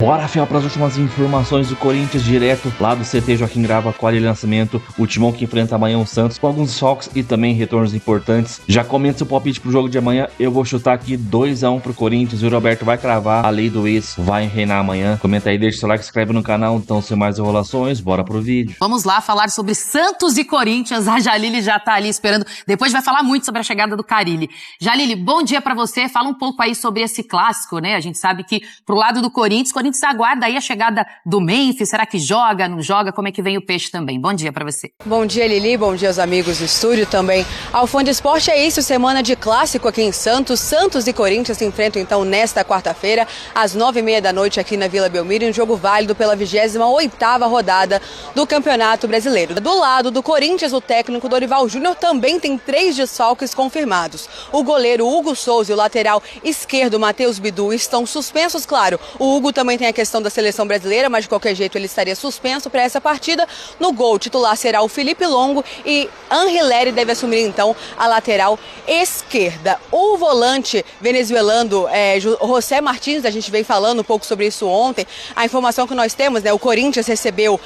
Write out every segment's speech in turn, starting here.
Bora, Fiel, para as últimas informações do Corinthians, direto lá do CT Joaquim Grava, com o lançamento. O Timão que enfrenta amanhã o Santos, com alguns choques e também retornos importantes. Já comenta seu palpite pro jogo de amanhã. Eu vou chutar aqui 2-1 pro Corinthians. O Roberto vai cravar. A lei do ex vai reinar amanhã. Comenta aí, deixa seu like, se inscreve no canal. Então, sem mais enrolações, bora pro vídeo. Vamos lá falar sobre Santos e Corinthians. A Jalili já tá ali esperando. Depois vai falar muito sobre a chegada do Carille. Jalili, bom dia pra você. Fala um pouco aí sobre esse clássico, né? A gente sabe que pro lado do Corinthians aguarda aí a chegada do Memphis. Será que joga, não joga? Como é que vem o Peixe também? Bom dia pra você. Bom dia, Lili. Bom dia aos amigos do estúdio também. Ao Fã de Esporte é isso, semana de clássico aqui em Santos. Santos e Corinthians se enfrentam então nesta quarta-feira, às 9h30 da noite aqui na Vila Belmiro, em jogo válido pela 28ª rodada do Campeonato Brasileiro. Do lado do Corinthians, o técnico Dorival Júnior também tem 3 desfalques confirmados. O goleiro Hugo Souza e o lateral esquerdo Matheus Bidu estão suspensos, claro. O Hugo também tem a questão da seleção brasileira, mas de qualquer jeito ele estaria suspenso para essa partida. No gol titular será o Felipe Longo e Anrileri deve assumir então a lateral esquerda. O volante venezuelano José Martins, a gente veio falando um pouco sobre isso ontem. A informação que nós temos, né, o Corinthians recebeu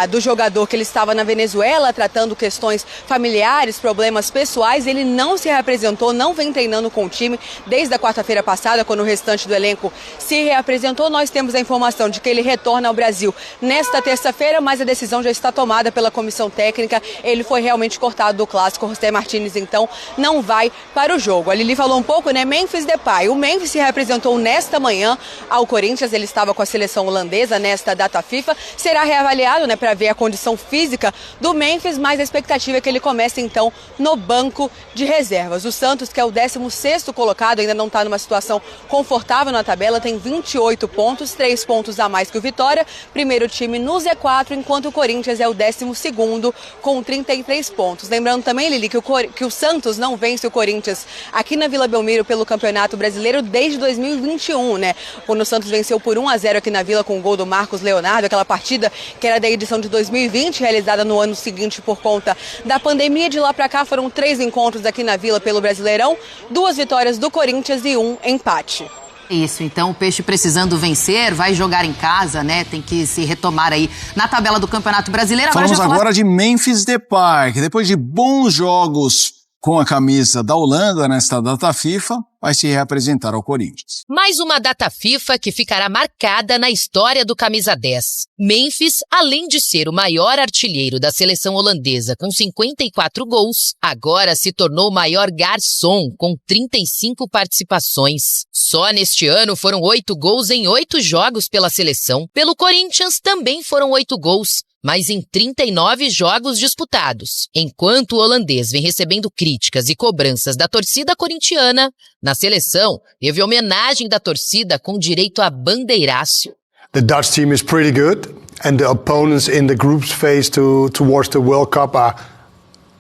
do jogador que ele estava na Venezuela tratando questões familiares, problemas pessoais. Ele não se reapresentou, não vem treinando com o time desde a quarta-feira passada, quando o restante do elenco se reapresentou. Nós temos a informação de que ele retorna ao Brasil nesta terça-feira, mas a decisão já está tomada pela comissão técnica. Ele foi realmente cortado do clássico. José Martins, então, não vai para o jogo. A Lili falou um pouco, né? Memphis Depay. O Memphis se reapresentou nesta manhã ao Corinthians. Ele estava com a seleção holandesa nesta data FIFA. Será reavaliado, né, para ver a condição física do Memphis, mas a expectativa é que ele comece, então, no banco de reservas. O Santos, que é o 16º colocado, ainda não está numa situação confortável na tabela, tem 28 pontos, 3 pontos a mais que o Vitória, primeiro time no Z4, enquanto o Corinthians é o 12º com 33 pontos. Lembrando também, Lili, que o Santos não vence o Corinthians aqui na Vila Belmiro pelo Campeonato Brasileiro desde 2021, né? Quando o Santos venceu por 1-0 aqui na Vila com o gol do Marcos Leonardo, aquela partida que era da edição de 2020, realizada no ano seguinte por conta da pandemia. De lá pra cá foram 3 encontros aqui na Vila pelo Brasileirão, 2 vitórias do Corinthians e 1 empate. Isso, então o Peixe precisando vencer, vai jogar em casa, né? Tem que se retomar aí na tabela do Campeonato Brasileiro. Falamos agora de Memphis Depay, que depois de bons jogos com a camisa da Holanda nesta data FIFA, vai se reapresentar ao Corinthians. Mais uma data FIFA que ficará marcada na história do camisa 10. Memphis, além de ser o maior artilheiro da seleção holandesa com 54 gols, agora se tornou o maior garçom com 35 participações. Só neste ano foram 8 gols em 8 jogos pela seleção. Pelo Corinthians também foram 8 gols, mas em 39 jogos disputados. Enquanto o holandês vem recebendo críticas e cobranças da torcida corintiana, na seleção teve homenagem da torcida com direito a bandeiraço. The Dutch team is pretty good and the opponents in the groups phase towards the World Cup are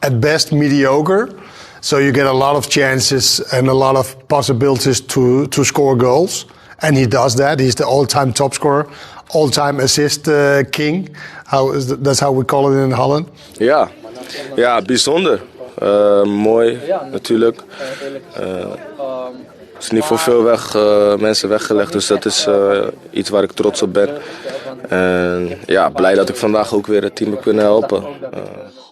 at best mediocre. So you get a lot of chances and a lot of possibilities to score goals. And he does that. He's the all-time top scorer, all-time assist king. That's how we call it in Holland. Ja, bijzonder. Mooi, natuurlijk. Het is niet voor veel mensen weggelegd, dus dat is iets waar ik trots op ben. En ja, blij dat ik vandaag ook weer het team heb kunnen helpen.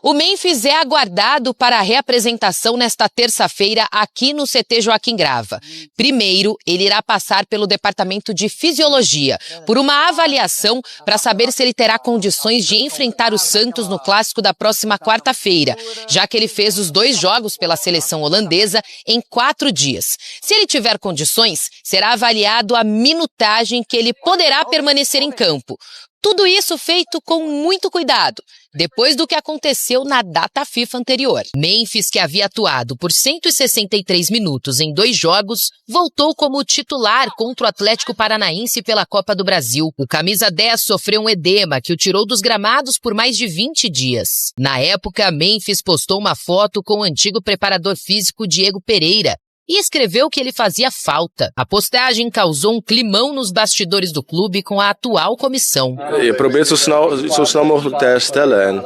O Memphis é aguardado para a reapresentação nesta terça-feira aqui no CT Joaquim Grava. Primeiro, ele irá passar pelo Departamento de Fisiologia, por uma avaliação para saber se ele terá condições de enfrentar o Santos no clássico da próxima quarta-feira, já que ele fez os 2 jogos pela seleção holandesa em 4 dias. Se ele tiver condições, será avaliado a minutagem que ele poderá permanecer em campo. Tudo isso feito com muito cuidado, depois do que aconteceu na data FIFA anterior. Memphis, que havia atuado por 163 minutos em 2 jogos, voltou como titular contra o Atlético Paranaense pela Copa do Brasil. O camisa 10 sofreu um edema que o tirou dos gramados por mais de 20 dias. Na época, Memphis postou uma foto com o antigo preparador físico Diego Pereira e escreveu que ele fazia falta. A postagem causou um climão nos bastidores do clube com a atual comissão. Je probeert zo snel mogelijk te herstellen en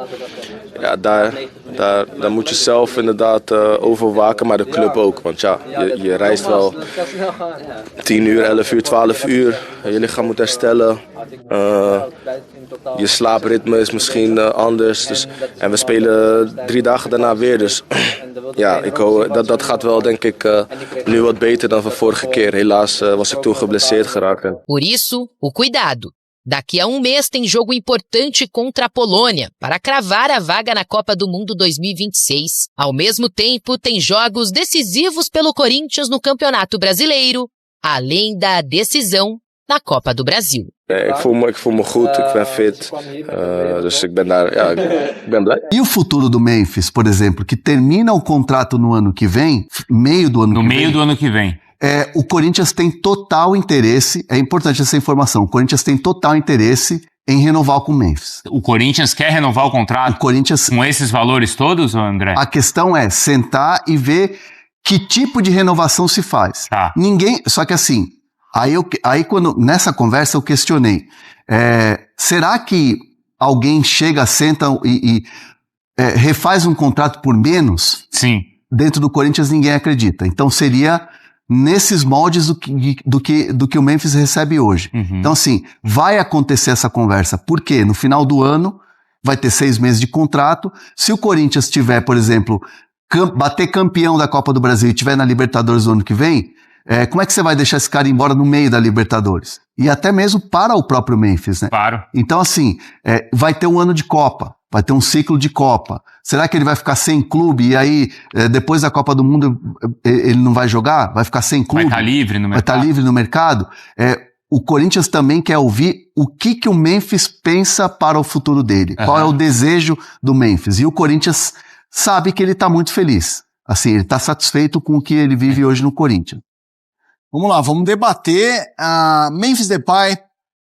ja, daar daar moet je zelf inderdaad overwaken, maar de club ook. Want ja, je reist wel 10 uur, 11 uur, 12 uur. Je lichaam moet herstellen. Je slaapritme is misschien anders. Dus, en we spelen 3 dagen daarna weer. Dus ja, ik hoop, dat gaat wel, denk ik, nu wat beter dan van vorige keer. Helaas was ik toen geblesseerd geraakt. Por isso, o cuidado. Daqui a mês tem jogo importante contra a Polônia para cravar a vaga na Copa do Mundo 2026. Ao mesmo tempo, tem jogos decisivos pelo Corinthians no Campeonato Brasileiro, além da decisão na Copa do Brasil. Ik voel me goed, ik ben fit, dus ik ben daar, ja, ik ben blij. E o futuro do Memphis, por exemplo, que termina o contrato no ano que vem, meio do ano que vem. O Corinthians tem total interesse, é importante essa informação, o Corinthians tem total interesse em renovar com o Memphis. O Corinthians quer renovar o contrato com esses valores todos, André? A questão é sentar e ver que tipo de renovação se faz. Tá. Só que assim, aí quando nessa conversa eu questionei, será que alguém chega, senta e refaz um contrato por menos? Sim. Dentro do Corinthians ninguém acredita. Então seria nesses moldes do que o Memphis recebe hoje. Uhum. Então assim, vai acontecer essa conversa, porque no final do ano vai ter 6 meses de contrato. Se o Corinthians tiver, por exemplo, bater campeão da Copa do Brasil e tiver na Libertadores no ano que vem, como é que você vai deixar esse cara embora no meio da Libertadores? E até mesmo para o próprio Memphis, né? Claro. Então assim, vai ter um ano de Copa, vai ter um ciclo de Copa. Será que ele vai ficar sem clube e aí depois da Copa do Mundo ele não vai jogar? Vai ficar sem clube? Vai estar livre no mercado. Vai estar livre no mercado? O Corinthians também quer ouvir o que o Memphis pensa para o futuro dele. Uhum. Qual é o desejo do Memphis? E o Corinthians sabe que ele está muito feliz. Assim, ele está satisfeito com o que ele vive hoje no Corinthians. Vamos lá, vamos debater. Memphis Depay,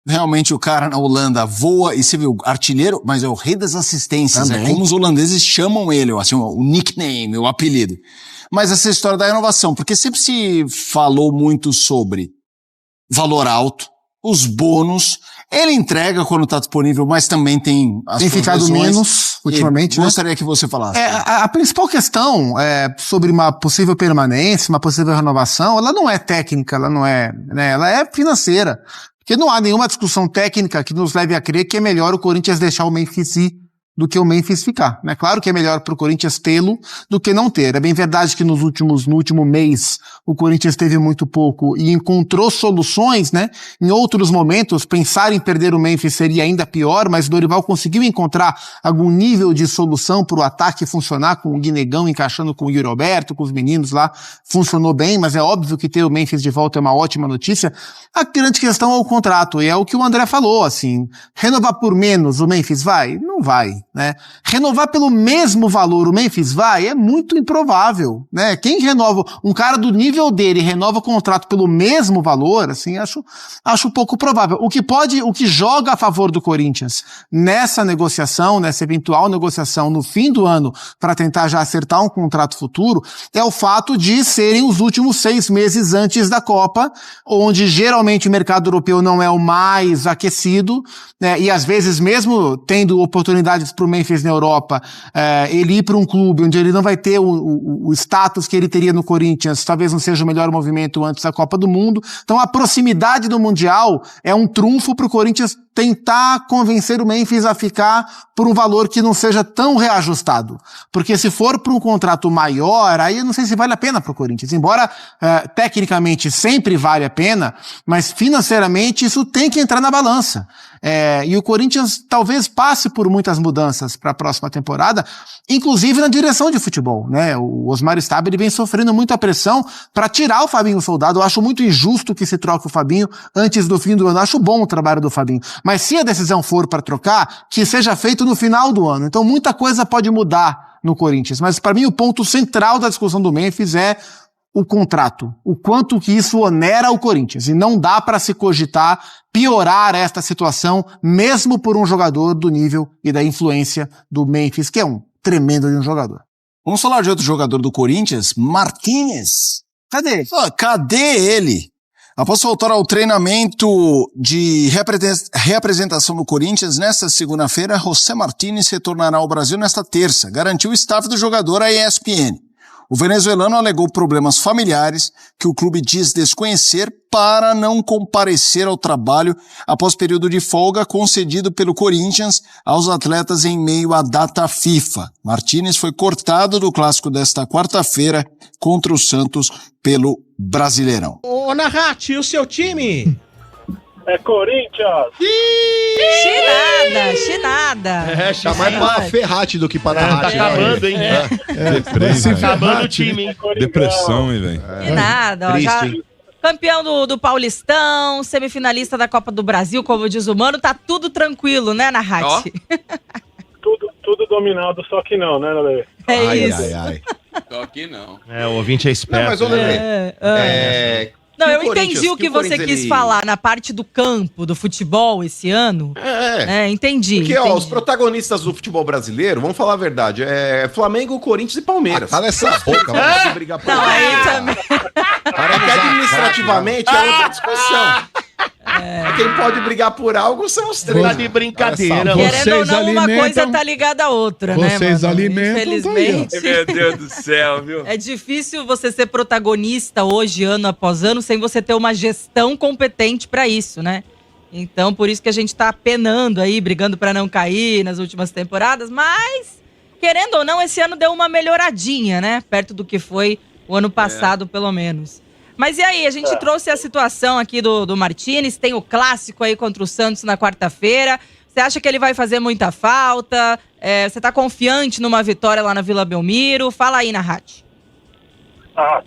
realmente o cara na Holanda voa e você viu, artilheiro, mas é o rei das assistências, é como os holandeses chamam ele, assim, o nickname, o apelido. Mas essa história da renovação, porque sempre se falou muito sobre valor alto, os bônus, ele entrega quando está disponível, mas também tem as tem ficado menos ultimamente, né? Gostaria que você falasse. A principal questão sobre uma possível permanência, uma possível renovação, ela não é técnica, ela não é, né? Ela é financeira. Porque não há nenhuma discussão técnica que nos leve a crer que é melhor o Corinthians deixar o Memphis ir do que o Memphis ficar, né? Claro que é melhor pro Corinthians tê-lo do que não ter. É bem verdade que no último mês o Corinthians teve muito pouco e encontrou soluções, né? Em outros momentos, pensar em perder o Memphis seria ainda pior, mas o Dorival conseguiu encontrar algum nível de solução pro ataque funcionar, com o Guinegão encaixando com o Yuri Alberto, com os meninos lá, funcionou bem, mas é óbvio que ter o Memphis de volta é uma ótima notícia. A grande questão é o contrato, e é o que o André falou, assim, renovar por menos o Memphis vai? Não vai. Né? Renovar pelo mesmo valor o Memphis vai? É muito improvável, né? Quem renova, um cara do nível dele renova o contrato pelo mesmo valor, assim, acho pouco provável. O que joga a favor do Corinthians nessa negociação, nessa eventual negociação no fim do ano para tentar já acertar um contrato futuro, é o fato de serem os últimos 6 meses antes da Copa, onde geralmente o mercado europeu não é o mais aquecido, né? E às vezes mesmo tendo oportunidades para o Memphis na Europa, ele ir para um clube onde ele não vai ter o status que ele teria no Corinthians, talvez não seja o melhor movimento antes da Copa do Mundo. Então a proximidade do Mundial é um trunfo para o Corinthians tentar convencer o Memphis a ficar por um valor que não seja tão reajustado. Porque se for para um contrato maior, aí eu não sei se vale a pena para o Corinthians. Embora tecnicamente sempre vale a pena, mas financeiramente isso tem que entrar na balança. E o Corinthians talvez passe por muitas mudanças para a próxima temporada, inclusive na direção de futebol, né? O Osmar Stabile vem sofrendo muita pressão para tirar o Fabinho Soldado. Eu acho muito injusto que se troque o Fabinho antes do fim do ano. Eu acho bom o trabalho do Fabinho. Mas se a decisão for para trocar, que seja feito no final do ano. Então muita coisa pode mudar no Corinthians. Mas para mim o ponto central da discussão do Memphis é o contrato, o quanto que isso onera o Corinthians. E não dá para se cogitar piorar esta situação, mesmo por um jogador do nível e da influência do Memphis, que é um tremendo de um jogador. Vamos falar de outro jogador do Corinthians, Martínez. Cadê? Cadê ele? Após voltar ao treinamento de reapresentação do Corinthians nesta segunda-feira, José Martínez retornará ao Brasil nesta terça, garantiu o staff do jogador à ESPN. O venezuelano alegou problemas familiares que o clube diz desconhecer para não comparecer ao trabalho após período de folga concedido pelo Corinthians aos atletas em meio à data FIFA. Martínez foi cortado do clássico desta quarta-feira contra o Santos pelo Brasileirão. Ô, Narrati, e o seu time? É Corinthians! Chinada! Tá mais pra Ferrati do que pra Narrati. Tá acabando, hein? Tá acabando o time, hein? Depressão, hein, velho? Chinada, ó. Já... Campeão do Paulistão, semifinalista da Copa do Brasil, como diz o Mano, tá tudo tranquilo, né, Narrati? Tudo dominado, só que não, né, Lelê? É isso. Só que não. O ouvinte é esperto. Não, mas, ô, Lelê, Não, eu entendi o que você quis falar na parte do campo, do futebol esse ano. Entendi. Porque, ó, os protagonistas do futebol brasileiro, vamos falar a verdade, é Flamengo, Corinthians e Palmeiras. Cala essa boca, vamos brigar por aí também. Porque administrativamente é outra discussão. Quem pode brigar por algo são os três. Tá de brincadeira. Querendo ou não, uma coisa tá ligada à outra, né, Vocês mano? alimentam. Infelizmente. Meu Deus do céu, viu? É difícil você ser protagonista hoje, ano após ano, sem você ter uma gestão competente pra isso, né? Então, por isso que a gente tá penando aí, brigando pra não cair nas últimas temporadas, mas, querendo ou não, esse ano deu uma melhoradinha, né? Perto do que foi o ano passado, pelo menos. Mas e aí, a gente trouxe a situação aqui do Martínez, tem o clássico aí contra o Santos na quarta-feira. Você acha que ele vai fazer muita falta? Você tá confiante numa vitória lá na Vila Belmiro? Fala aí, Narrati.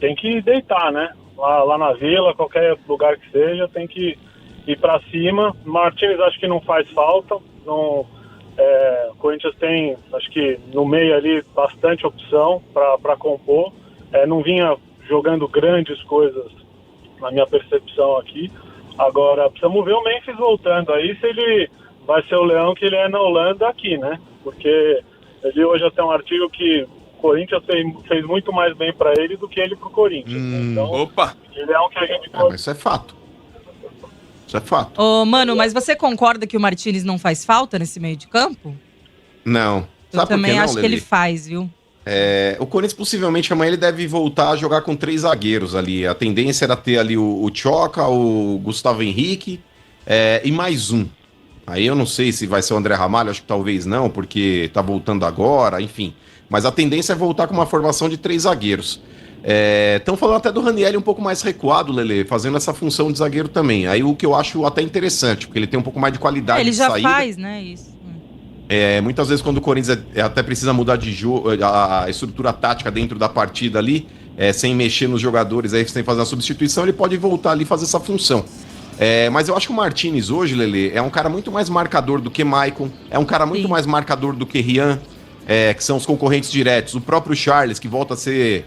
Tem que deitar, né? Lá na Vila, qualquer lugar que seja, tem que ir pra cima. Martínez acho que não faz falta. Não, o Corinthians tem, acho que no meio ali, bastante opção pra compor. Não vinha jogando grandes coisas na minha percepção aqui. Agora, precisamos ver o Memphis voltando aí, se ele vai ser o leão que ele é na Holanda aqui, né? Porque ele hoje até um artigo que o Corinthians fez muito mais bem para ele do que ele pro Corinthians. Então, ele é um que a gente... Mas isso é fato. Isso é fato. Ô, Mano, mas você concorda que o Martínez não faz falta nesse meio de campo? Não. Eu também acho que ele faz, viu? O Corinthians possivelmente amanhã ele deve voltar a jogar com 3 zagueiros ali. A tendência era ter ali o Tchoca, o Gustavo Henrique e mais um. Aí eu não sei se vai ser o André Ramalho, acho que talvez não, porque tá voltando agora, enfim. Mas a tendência é voltar com uma formação de 3 zagueiros. Estão falando até do Ranieri um pouco mais recuado, Lelê, fazendo essa função de zagueiro também. Aí o que eu acho até interessante, porque ele tem um pouco mais de qualidade de saída. Ele já faz, né, isso. Muitas vezes quando o Corinthians até precisa mudar de jogo, a estrutura tática dentro da partida ali, sem mexer nos jogadores, aí sem fazer a substituição, ele pode voltar ali e fazer essa função. Mas eu acho que o Martínez hoje, Lelê, é um cara muito mais marcador do que Maicon, é um cara muito mais marcador do que Rian, que são os concorrentes diretos. O próprio Charles, que volta a ser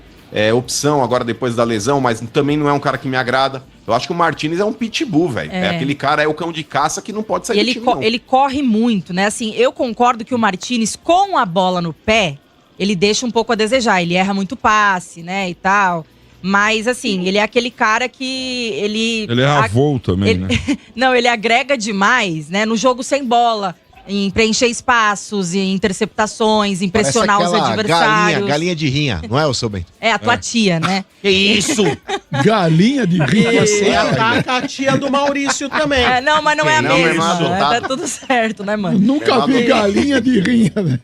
opção agora depois da lesão, mas também não é um cara que me agrada. Eu acho que o Martínez é um pitbull, velho. Aquele cara, é o cão de caça que não pode sair do time, não. Ele corre muito, né? Assim, eu concordo que o Martínez, com a bola no pé, ele deixa um pouco a desejar. Ele erra muito passe, né, e tal. Mas, assim, ele é aquele cara que ele é avô também, né? Não, ele agrega demais, né? No jogo sem bola. Em preencher espaços, em interceptações, impressionar os adversários. Galinha de rinha, não é, o seu Bento? É a tua tia, né? Que isso? Galinha de rinha. A tia do Maurício também. Não, mas não é a mesma. Tá tudo certo, né, mano? Nunca vi galinha de rinha, né?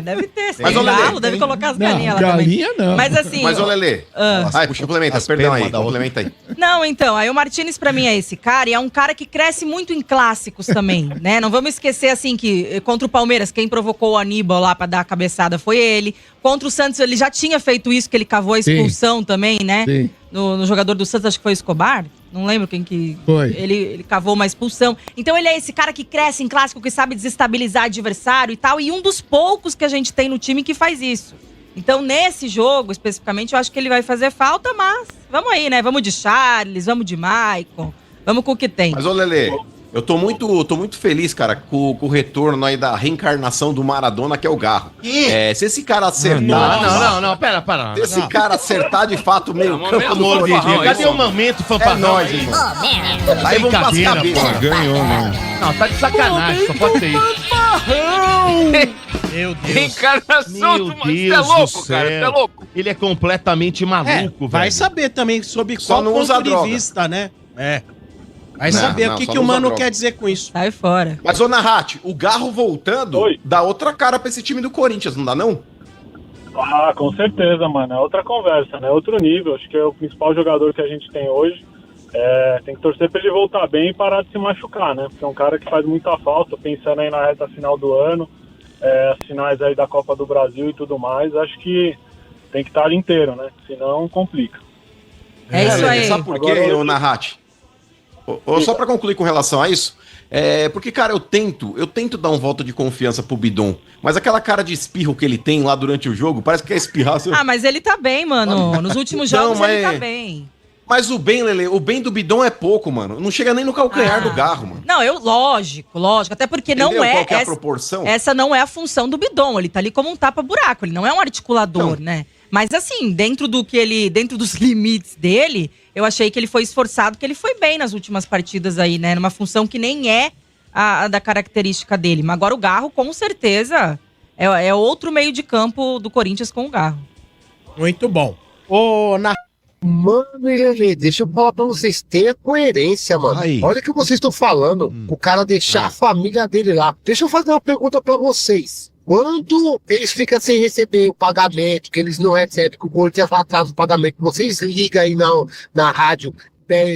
Deve ter. Mas, ô, Lelê, deve colocar as galinhas lá galinha também. não. Mas assim... Mas, ô, Lelê, complementa, perdão aí, complementa aí. Não, então, aí o Martínez pra mim é esse cara, e é um cara que cresce muito em clássicos também, né? Não vamos esquecer, assim, que contra o Palmeiras, quem provocou o Aníbal lá pra dar a cabeçada foi ele. Contra o Santos, ele já tinha feito isso, que ele cavou a expulsão também, né? Sim. No jogador do Santos, acho que foi o Escobar. Não lembro quem que... Foi. Ele cavou uma expulsão. Então ele é esse cara que cresce em clássico, que sabe desestabilizar adversário e tal. E um dos poucos que a gente tem no time que faz isso. Então nesse jogo, especificamente, eu acho que ele vai fazer falta, mas vamos aí, né? Vamos de Charles, vamos de Maicon, vamos com o que tem. Mas, ô, Lelê, Eu tô muito feliz, cara, com o retorno aí da reencarnação do Maradona, que é o Garro. Se esse cara acertar... Não, pera. Se esse cara acertar de fato meio campo do Corinthians... Cadê o momento fanfarrão? É nóis, irmão. Aí vamos pras cabeças. Ganhou, né? Não, tá de sacanagem, só pode ser isso. Meu Deus. Reencarnação Meu do Deus Você é louco, do cara. Você é céu. louco. Ele é completamente maluco, velho. Vai saber também sobre Só qual não usa ponto de droga. vista, né? Vai Não, saber não, o que só o não usa Mano droga. quer dizer com isso. Sai fora. Mas, ô Narrati, o Garro voltando dá outra cara pra esse time do Corinthians, não dá não? Ah, com certeza, mano. É outra conversa, né? Outro nível. Acho que é o principal jogador que a gente tem hoje. Tem que torcer pra ele voltar bem e parar de se machucar, né? Porque é um cara que faz muita falta, pensando aí na reta final do ano, as finais aí da Copa do Brasil e tudo mais. Acho que tem que estar ali inteiro, né? Senão complica. É isso aí. Sabe por quê, ô Narrati? Só pra concluir com relação a isso, porque, cara, eu tento dar um voto de confiança pro Bidon, mas aquela cara de espirro que ele tem lá durante o jogo, parece que quer espirrar. Ah, mas ele tá bem, mano. Nos últimos jogos ele tá bem. Mas o bem, Lele, o bem do Bidon é pouco, mano. Não chega nem no calcanhar do Garro, mano. Não, lógico. Até porque Entendeu não é. qual que é a proporção? Essa não é a função do Bidon. Ele tá ali como um tapa-buraco. Ele não é um articulador, né? Mas assim, dentro dos limites dele, eu achei que ele foi esforçado, que ele foi bem nas últimas partidas aí, né? Numa função que nem é a da característica dele. Mas agora o Garro, com certeza, é outro meio de campo do Corinthians com o Garro. Muito bom. Mano, deixa eu falar pra vocês, tenha coerência, mano. Olha o que vocês estão falando, o cara deixar a família dele lá. Deixa eu fazer uma pergunta pra vocês. Quando eles ficam sem receber o pagamento, que eles não recebem, que o Corinthians atrasa o pagamento, vocês ligam aí na rádio,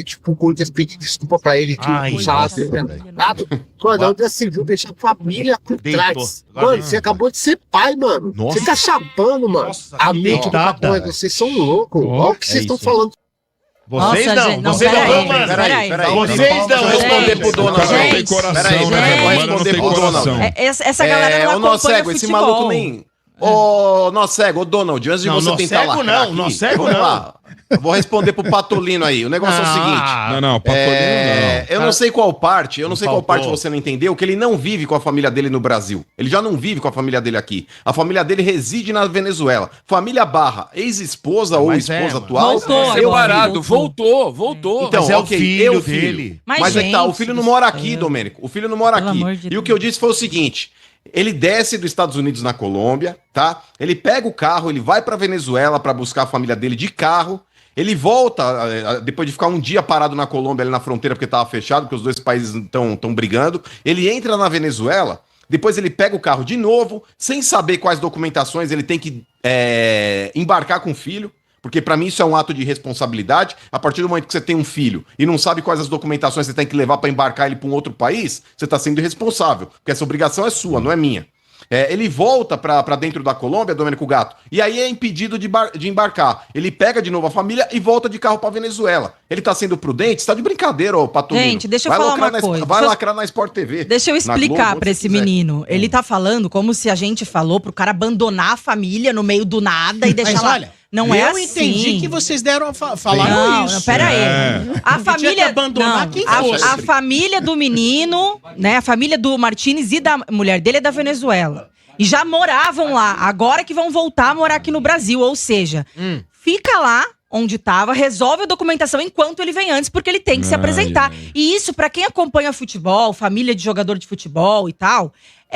tipo, o Corinthians pedir desculpa pra ele, que o salário dele é dado. Mano, onde assim, viu, deixar a família por trás. Mano, você acabou de ser pai, mano. Você tá chapando, mano. A mente do papai, vocês são loucos. Olha o que vocês estão falando. Vocês não, vocês não, mano. Peraí. Vocês não responder pro Donald. Não tem coração, né? Vou responder pro Donald. Essa galera não acompanha futebol. Esse maluco nem... Ô, Nocego, ô Donald, antes de você tentar lacrar aqui, eu vou responder pro Patolino aí. O negócio é o seguinte. Não, Patolino não. Eu não sei qual parte você não entendeu, que ele não vive com a família dele no Brasil. Ele já não vive com a família dele aqui. A família dele reside na Venezuela. Família barra ex-esposa ou esposa atual. Voltou. Então, mas é o filho dele. Mas é que tá, o filho não mora aqui, Domênico. O filho não mora aqui. E o que eu disse foi o seguinte... Ele desce dos Estados Unidos na Colômbia, tá? Ele pega o carro, ele vai pra Venezuela pra buscar a família dele de carro. Ele volta, depois de ficar um dia parado na Colômbia, ali na fronteira, porque tava fechado, porque os dois países estão brigando. Ele entra na Venezuela, depois ele pega o carro de novo, sem saber quais documentações ele tem que embarcar com o filho. Porque pra mim isso é um ato de responsabilidade. A partir do momento que você tem um filho e não sabe quais as documentações você tem que levar pra embarcar ele pra um outro país, você tá sendo irresponsável. Porque essa obrigação é sua, não é minha. Ele volta pra dentro da Colômbia, Domênico Gato, e aí é impedido de embarcar. Ele pega de novo a família e volta de carro pra Venezuela. Ele tá sendo prudente? Você tá de brincadeira, ô Patolino. Gente, deixa eu falar uma coisa. Vai lacrar na Sport TV. Deixa eu explicar pra esse menino. Ele tá falando como se a gente falou pro cara abandonar a família no meio do nada e deixar lá... Olha, não é assim. Eu entendi que vocês falaram isso. Não, pera aí. A família abandonar quem fosse. A família do menino, né? A família do Martínez e da mulher dele é da Venezuela. E já moravam lá. Agora que vão voltar a morar aqui no Brasil. Ou seja, fica lá onde estava, resolve a documentação enquanto ele vem antes, porque ele tem que se apresentar. E isso, pra quem acompanha futebol, família de jogador de futebol e tal,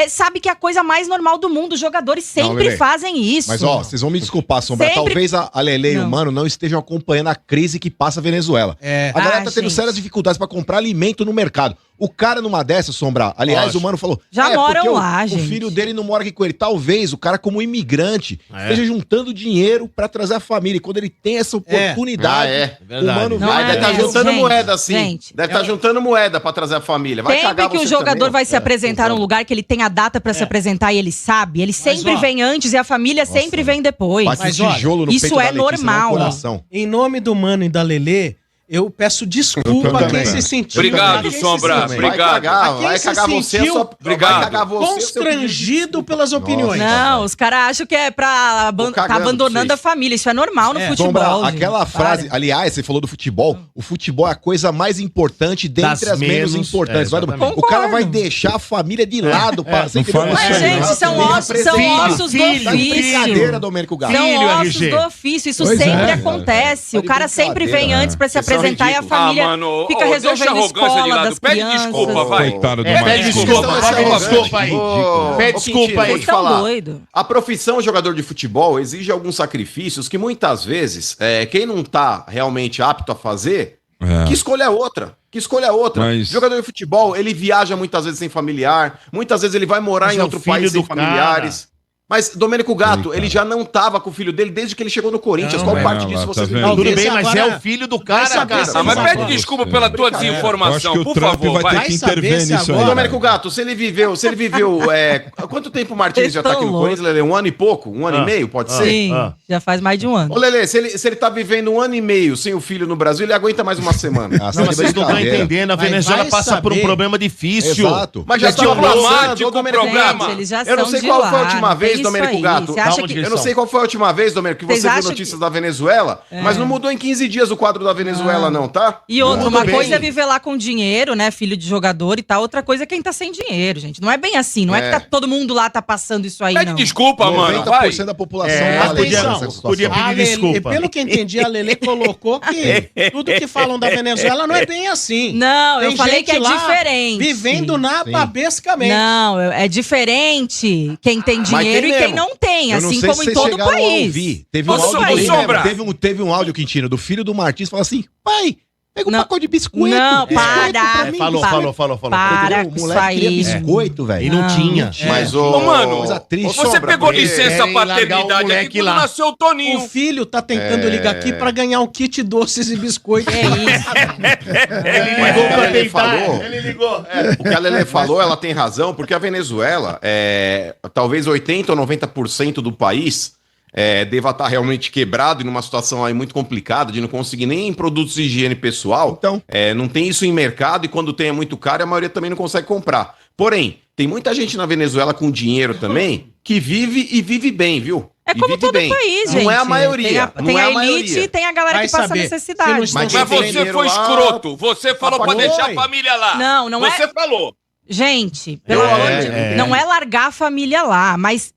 sabe que é a coisa mais normal do mundo. Os jogadores sempre fazem isso. Mas ó, vocês vão me desculpar, Sombra. Sempre... Talvez a Lele e o Mano não estejam acompanhando a crise que passa a Venezuela. A galera tá tendo sérias dificuldades pra comprar alimento no mercado. O cara numa dessas, Sombra, aliás, o Mano falou... Já moram lá, gente. O filho dele não mora aqui com ele. Talvez o cara, como imigrante, esteja juntando dinheiro pra trazer a família. E quando ele tem essa oportunidade, o Mano vai... Deve estar juntando moeda, assim. Deve estar juntando moeda pra trazer a família. Vai sempre que o jogador vai se apresentar num lugar que ele tem a data pra se apresentar e ele sabe, ele sempre vem antes e a família sempre vem depois. Mas, tijolo no isso é normal. Em nome do Mano e da Lelê, Eu peço desculpa a quem se sentiu. Obrigado, quem se Sombra. sentiu- Obrigado. Vai cagar você, Obrigado. Constrangido pelas opiniões. Não, os caras acham que é pra tá abandonando a família. Isso é normal no futebol. Sombra, gente. aquela frase, Para. aliás, você falou do futebol, o futebol é a coisa mais importante dentre as menos importantes. O cara vai deixar a família de lado para Mas, gente, são ossos do ofício. Brincadeira, Domênico Gato. São ossos do ofício. Isso sempre acontece. O cara sempre vem antes pra se apresentar e a família fica resolvendo escola das Pede crianças. desculpa, vai. Coitado do Pede Marinho. desculpa, desculpa aí. Pede desculpa aí. Vocês estão doidos. A profissão jogador de futebol exige alguns sacrifícios que muitas vezes quem não tá realmente apto a fazer, que escolha outra. Que escolha outra. Mas- Jogador de futebol, ele viaja muitas vezes sem familiar, muitas vezes ele vai morar Mas em é o outro filho país sem do cara. familiares. Mas Domênico Gato, ele já não tava com o filho dele desde que ele chegou no Corinthians. Qual parte disso você viu? Não, tudo bem, mas é o filho do cara, cara. Mas pede desculpa pela tua desinformação, por favor. vai ter que intervir nisso aí. Domênico Gato, se ele viveu quanto tempo o Martins já tá aqui no louco. Corinthians, Lelê? Um ano e pouco? Um ano e meio, pode ser? Sim, já faz mais de um ano. Ô, Lelê, se ele tá vivendo um ano e meio sem o filho no Brasil, ele aguenta mais uma semana. Não, mas vocês não estão entendendo. A Venezuela passa por um problema difícil. Exato. Mas já É tá diplomático o Domênico Gente, Gato. eles já Eu não são sei de qual foi a lá, última não vez, tem Domênico isso aí. Gato. Você acha que- Eu não sei qual foi a última vez, Domênico, que Vocês você viu acham notícias que- da Venezuela, mas não mudou em 15 dias o quadro da Venezuela, não, tá? E outra, Tudo uma bem. coisa é viver lá com dinheiro, né? Filho de jogador e tal. Outra coisa é quem tá sem dinheiro, gente. Não é bem assim. Não é, que tá todo mundo lá tá passando isso aí, não. Desculpa, mano. Vai. 90% da população Atenção, nessa situação. a Lelê, pelo que entendi, a Lelê colocou que tudo que falam da Venezuela não é bem assim. Não, eu falei gente que é lá diferente. Vivendo babescamente. Não, é diferente quem tem Mas dinheiro tem e quem mesmo. não tem, Eu não assim sei como se em vocês todo o chegaram a país. ouvir. Teve um Todo áudio país. teve um áudio, Quintino, do filho do Martins, fala assim: pai, pega um pacote de biscoito. Não, biscoito para. pra mim, Falou. Para O com isso moleque queria aí. biscoito, velho. E não tinha. Mas, Ô, mano, coisa triste. você Sombra, pegou porque licença querem largar o paternidade moleque aqui quando lá. nasceu o Toninho. O filho tá tentando ligar aqui pra ganhar um kit doces e biscoitos. É isso. Ele Mas ligou o que a pra Lelê tentar. falou- Ele ligou. O que a Lelê falou, ela tem razão, porque a Venezuela, talvez 80% ou 90% do país deva estar realmente quebrado e numa situação aí muito complicada, de não conseguir nem produtos de higiene pessoal. Então. Não tem isso em mercado e quando tem é muito caro, a maioria também não consegue comprar. Porém, tem muita gente na Venezuela com dinheiro também que vive e vive bem, viu? É como todo país, gente. Não é a maioria. Tem a elite e tem a galera Vai que passa saber. necessidade. Se não Mas estão você dinheiro foi lá, escroto. Você falou pra foi. deixar a família lá. Não é. Você falou. Gente, pelo amor de Deus, não é largar a família lá, mas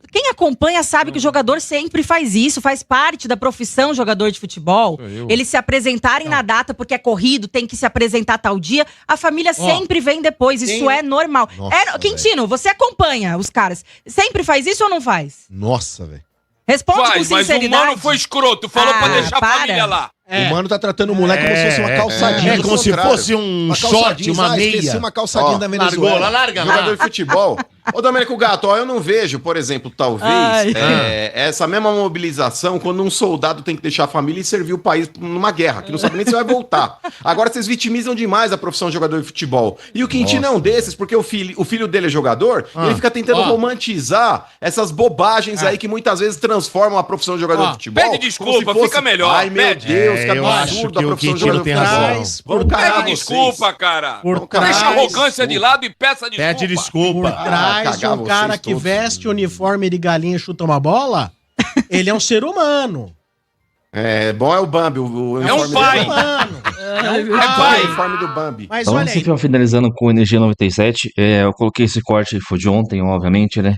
quem acompanha sabe que o jogador sempre faz isso, faz parte da profissão jogador de futebol. Eles se apresentarem na data porque é corrido, tem que se apresentar tal dia, a família sempre vem depois, isso é normal. Nossa, Quintino, você acompanha os caras, sempre faz isso ou não faz? Nossa, velho. Responde com Mas o sinceridade. mano foi escroto. Falou pra deixar a para. família lá. O mano tá tratando o moleque como se fosse uma calçadinha. É do como se contrário. fosse um Uma short, calçadinha, uma esqueci meia. uma calçadinha da Venezuela. Largou, larga lá. Jogador de futebol. Ô, Domênico Gato, eu não vejo, por exemplo, talvez, essa mesma mobilização quando um soldado tem que deixar a família e servir o país numa guerra, que não sabe nem se vai voltar. Agora vocês vitimizam demais a profissão de jogador de futebol. E o Quintino é um desses, porque o filho dele é jogador, e ele fica tentando romantizar essas bobagens aí que muitas vezes transformam a profissão de jogador de futebol. Pede desculpa, como se fica melhor. Ai, meu Pede. Deus, que eu acho absurdo que a o profissão de Quintino jogador tem de futebol. razão. Vamos cagar Pede vocês. desculpa, cara. Por Deixa a trás- arrogância de lado e peça desculpa. Pede desculpa. Por trás de um cara que veste uniforme de galinha e chuta uma bola, ele é um ser humano. Bom é o Bambi. O É um uniforme pai. do Bambi. É pai. O uniforme do Bambi. Mas Então, olha aí, sempre finalizando com Energia 97, eu coloquei esse corte, foi de ontem, obviamente, né?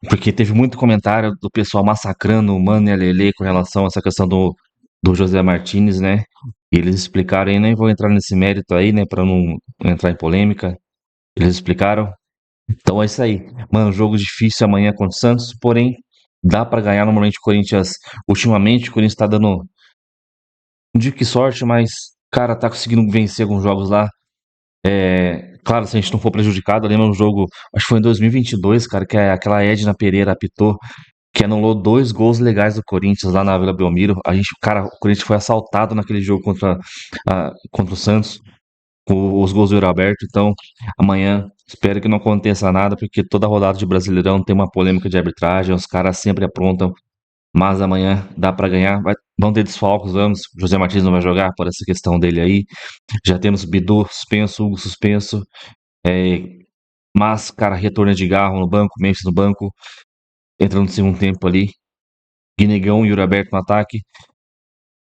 Porque teve muito comentário do pessoal massacrando o Mano e a Lelê com relação a essa questão do José Martínez, né? E eles explicaram aí, nem vou entrar nesse mérito aí, né? Pra não entrar em polêmica. Eles explicaram. Então é isso aí. Mano, jogo difícil amanhã contra o Santos, porém, dá pra ganhar. Normalmente o Corinthians, ultimamente, o Corinthians tá dando. Não digo que sorte, mas, cara, tá conseguindo vencer alguns jogos lá. Claro, se a gente não for prejudicado, lembra um jogo, acho que foi em 2022, cara, que aquela Edna Pereira apitou, que anulou 2 gols legais do Corinthians lá na Vila Belmiro. O Corinthians foi assaltado naquele jogo contra o Santos, com os gols do Yuri Alberto. Então, amanhã, espero que não aconteça nada, porque toda rodada de Brasileirão tem uma polêmica de arbitragem, os caras sempre aprontam. mas amanhã dá pra ganhar. Vão ter desfalques, vamos. José Martins não vai jogar por essa questão dele aí. Já temos Bidu suspenso, Hugo suspenso. Mas, cara, retorno de Garro no banco, Memphis no banco, entrando no segundo tempo ali. Guinegão e Yuri Alberto no ataque.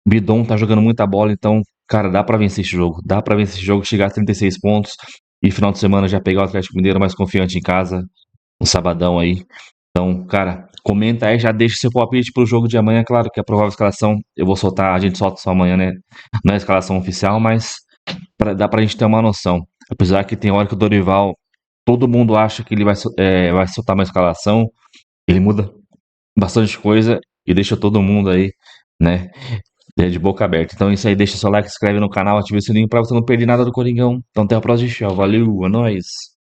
Bidon tá jogando muita bola, então, cara, dá pra vencer esse jogo. Dá pra vencer esse jogo, chegar a 36 pontos e final de semana já pegar o Atlético Mineiro mais confiante em casa, no sabadão aí. Então, cara, comenta aí, já deixa seu palpite pro jogo de amanhã. Claro que a provável escalação eu vou soltar, a gente solta só amanhã, né? Não é a escalação oficial, mas dá pra gente ter uma noção. Apesar que tem hora que o Dorival, todo mundo acha que ele vai soltar uma escalação, ele muda bastante coisa e deixa todo mundo aí, né, de boca aberta. Então é isso aí, deixa seu like, se inscreve no canal, ativa o sininho pra você não perder nada do Coringão. Então até a próxima, tchau, valeu, é nóis.